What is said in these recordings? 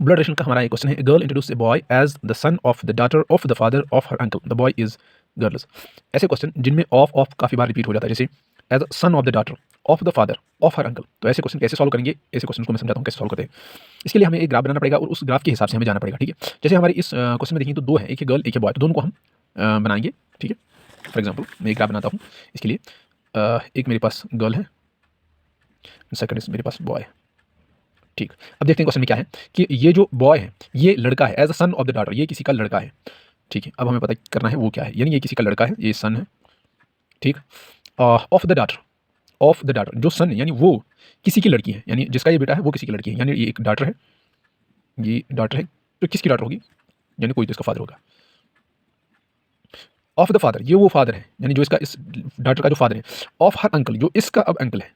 Blood relation का हमारा एक क्वेश्चन है, girl introduce a boy as the son of the daughter of the father of her uncle, the boy is girls. ऐसे question जिनमें of काफ़ी बार repeat हो जाता है, जैसे as son of the daughter of the father of her uncle. तो ऐसे क्वेश्चन कैसे सॉल्व करेंगे, ऐसे क्वेश्चन को मैं समझाता हूँ कैसे सॉल्व करते हैं। इसके लिए हमें एक ग्राफ बनाना पड़ेगा और उस ग्राफ के हिसाब से हमें जाना पड़ेगा, ठीक है। जैसे हमारे इस क्वेश्चन में देखिए तो दो है, एक है गर्ल एक है बॉय, तो दोनों को हम बनाएंगे, ठीक है। फॉर एग्जाम्पल मैं एक ग्राफ बनाता हूँ इसके लिए, एक मेरे पास गर्ल है, सेकंड मेरे पास बॉय है, ठीक। अब देखते हैं क्वेश्चन में क्या है कि ये जो बॉय है ये लड़का है, as a son of the daughter, ये किसी का लड़का है, ठीक है। अब हमें पता करना है वो क्या है, यानी ये किसी का लड़का है, ये सन है, ठीक। Of the daughter, of the daughter, जो सन है यानी वो किसी की लड़की है, यानी जिसका ये बेटा है वो किसी की लड़की है, यानी ये एक डॉटर है, ये डॉटर है, तो किसकी डॉटर होगी, यानी कोई तो इसका फादर होगा। ऑफ द फादर, ये वो फादर है, यानी जो इसका इस डॉटर का जो फादर है। ऑफ हर अंकल, जो इसका अब अंकल है,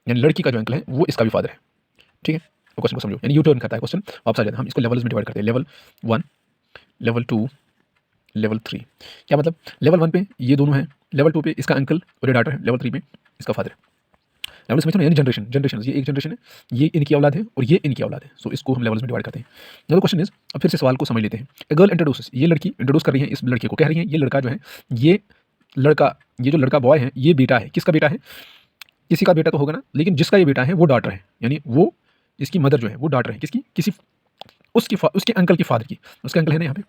यानी लड़की का जो अंकल है वो इसका भी फादर है, ठीक है। तो क्वेश्चन को समझो, यानी यू टर्न करता है क्वेश्चन, वापस आ जाता है। हम इसको लेवल्स में डिवाइड करते हैं, लेवल 1, लेवल 2, लेवल 3। क्या मतलब, लेवल 1 पे ये दोनों हैं, लेवल 2 पे इसका अंकल और ये डॉटर है, लेवल 3 पे इसका फादर है। लेवल समझो, यानी जनरेशन, जनरेशन, ये एक जनरेशन है, ये इनकी औलाद है और ये इनकी औलाद है, सो इसको हम लेवल्स में डिवाइड करते हैं। द क्वेश्चन इज, अब फिर से सवाल को समझ लेते हैं। ए गर्ल इंट्रोड्यूसेस, ये लड़की इंट्रोड्यूस कर रही है इस लड़के को, कह रही है ये लड़का जो है, ये लड़का, ये जो लड़का बॉय है ये बेटा है, किसका बेटा है, किसी का बेटा तो होगा ना, लेकिन जिसका ये बेटा है वो डॉटर है, यानी वो इसकी मदर जो है वो डॉटर है किसकी, किसी उसके अंकल की फादर की, उसके अंकल है ना यहाँ पे,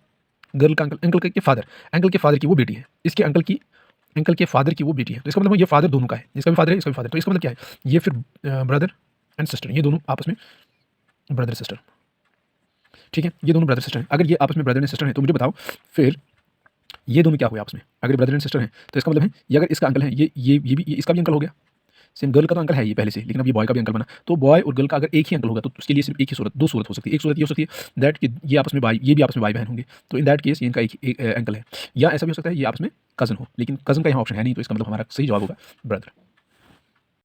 गर्ल का अंकल, अंकल के फादर, अंकल के फादर की वो बेटी है, इसके अंकल के फादर की वो बेटी है। तो इसका मतलब ये फादर दोनों का है, इसका भी फादर है इसका भी फादर, तो इसका मतलब क्या है, ये फिर ब्रदर एंड सिस्टर, ये दोनों आपस में ब्रदर सिस्टर, ठीक है। ये दोनों ब्रदर सिस्टर हैं। अगर ये आपस में ब्रदर एंड सिस्टर हैं तो मुझे बताओ फिर ये दोनों क्या हुए आपस में, अगर ब्रदर एंड सिस्टर हैं तो इसका मतलब है ये अगर इसका अंकल है, ये भी इसका भी अंकल हो गया। सेम गर्ल का तो अंकल है ये पहले से, लेकिन अब ये बॉय का भी अंकल बना, तो बॉय और गर्ल का अगर एक ही अंकल होगा तो उसके लिए सिर्फ एक ही सूरत, दो सूरत हो सकती है। एक सूरत ये हो सकती है दैट कि ये आपस में भाई, ये भी आपस में भाई बहन होंगे, तो इन दैट केस ये इनका एक अंकल है, या ऐसा भी हो सकता है ये आपस में कजन हो, लेकिन कजन का यहाँ ऑप्शन है नहीं, तो इसका मतलब हमारा सही जवाब होगा ब्रदर।